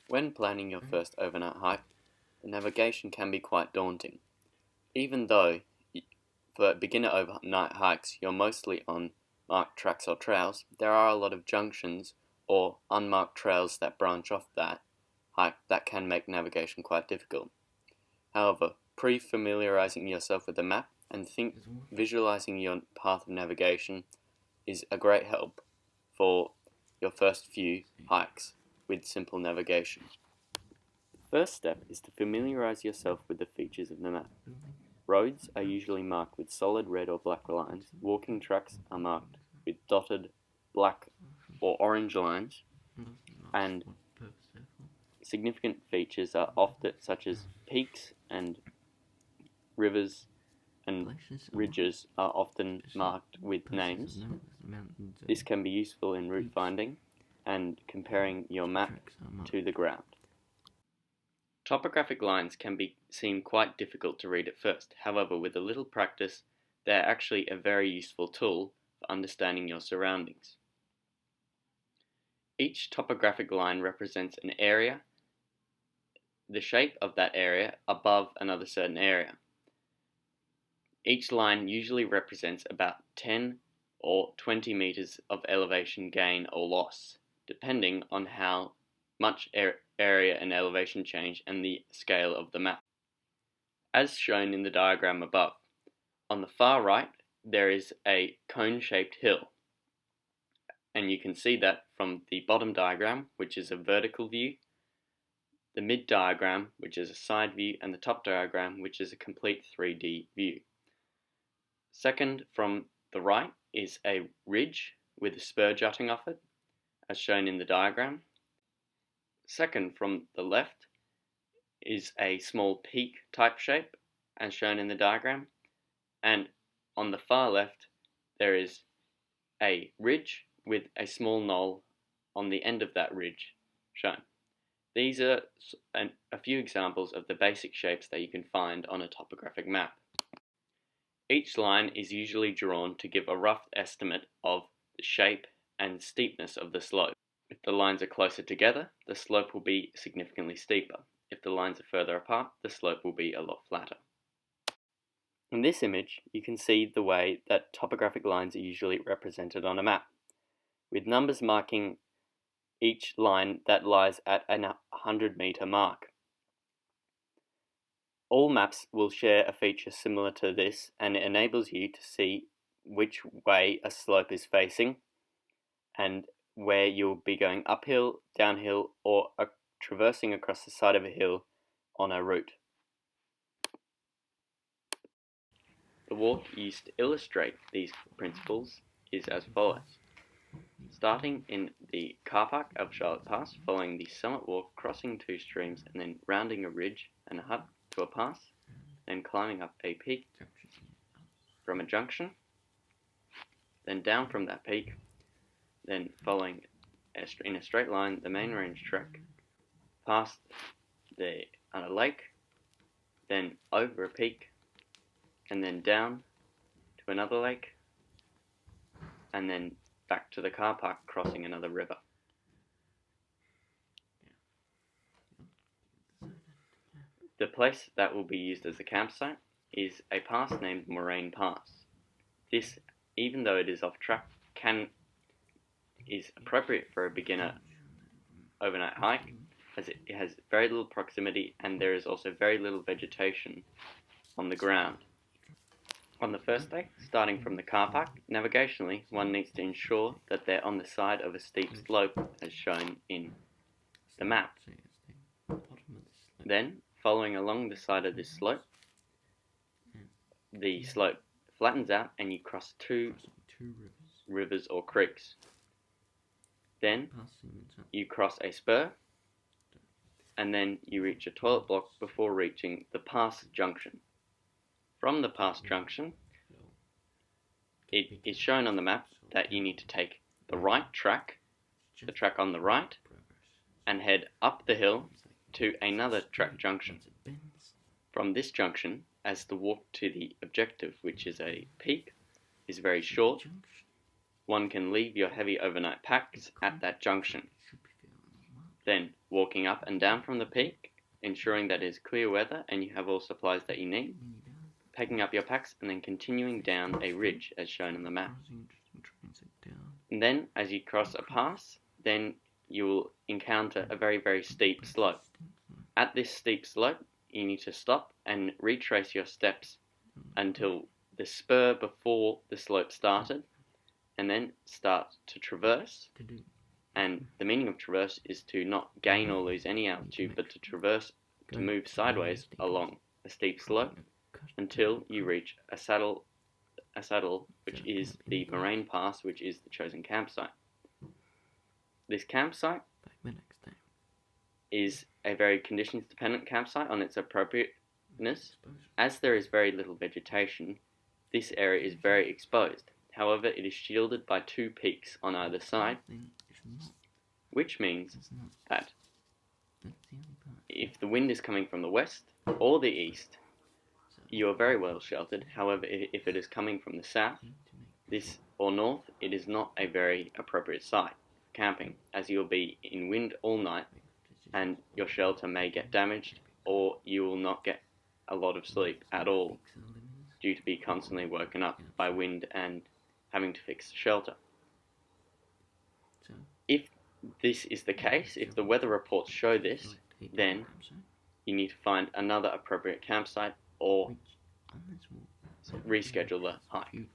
When planning your first overnight hike, the navigation can be quite daunting. Even though for beginner overnight hikes you're mostly on marked tracks or trails, there are a lot of junctions or unmarked trails that branch off that hike that can make navigation quite difficult. However, pre-familiarizing yourself with the map and visualizing your path of navigation is a great help for your first few hikes with simple navigation. The first step is to familiarize yourself with the features of the map. Roads are usually marked with solid red or black lines. Walking tracks are marked with dotted black or orange lines, and significant features are often such as peaks and rivers and ridges are often marked with names. This can be useful in route finding and comparing your map to the ground. Topographic lines can seem quite difficult to read at first. However, with a little practice, they are actually a very useful tool for understanding your surroundings. Each topographic line represents an area, the shape of that area above another certain area. Each line usually represents about 10 or 20 meters of elevation gain or loss, depending on how much area and elevation change and the scale of the map. As shown in the diagram above, on the far right there is a cone-shaped hill, and you can see that from the bottom diagram, which is a vertical view, the mid diagram, which is a side view, and the top diagram, which is a complete 3D view. Second from the right is a ridge with a spur jutting off it, as shown in the diagram. Second from the left is a small peak type shape, as shown in the diagram, and on the far left there is a ridge with a small knoll on the end of that ridge shown. These are a few examples of the basic shapes that you can find on a topographic map. Each line is usually drawn to give a rough estimate of the shape and steepness of the slope. If the lines are closer together, the slope will be significantly steeper. If the lines are further apart, the slope will be a lot flatter. In this image, you can see the way that topographic lines are usually represented on a map, with numbers marking each line that lies at a 100-meter mark. All maps will share a feature similar to this, and it enables you to see which way a slope is facing and where you'll be going uphill, downhill, or traversing across the side of a hill on a route. The walk used to illustrate these principles is as follows. Starting in the car park of Charlotte Pass, following the summit walk, crossing two streams, and then rounding a ridge and a hut to a pass, then climbing up a peak from a junction, then down from that peak, then following in a straight line the main range track, past a lake, then over a peak, and then down to another lake, and then back to the car park, crossing another river. The place that will be used as a campsite is a pass named Moraine Pass. This, even though it is off track, is appropriate for a beginner overnight hike, as it has very little proximity and there is also very little vegetation on the ground. On the first day, starting from the car park, navigationally one needs to ensure that they're on the side of a steep slope as shown in the map. Then, following along the side of this slope, the slope flattens out and you cross two rivers or creeks. Then you cross a spur, and then you reach a toilet block before reaching the pass junction. From the pass junction, it is shown on the map that you need to take the right track, the track on the right, and head up the hill to another track junction. From this junction, as the walk to the objective, which is a peak, is very short, one can leave your heavy overnight packs at that junction. Then walking up and down from the peak, ensuring that it is clear weather and you have all supplies that you need, packing up your packs and then continuing down a ridge as shown on the map. And then as you cross a pass, then you will encounter a very, very steep slope. At this steep slope, you need to stop and retrace your steps until the spur before the slope started, and then start to traverse. And the meaning of traverse is to not gain or lose any altitude, but to traverse, to move sideways along a steep slope until you reach a saddle, which is the Moraine Pass, which is the chosen campsite. This campsite is a very conditions-dependent campsite on its appropriateness. As there is very little vegetation, this area is very exposed. However, it is shielded by two peaks on either side, which means that if the wind is coming from the west or the east, you are very well sheltered. However, if it is coming from the south or north, it is not a very appropriate site for camping, as you will be in wind all night and your shelter may get damaged, or you will not get a lot of sleep at all due to be constantly woken up by wind and having to fix the shelter. If this is the case, if the weather reports show this, then you need to find another appropriate campsite or reschedule the hike.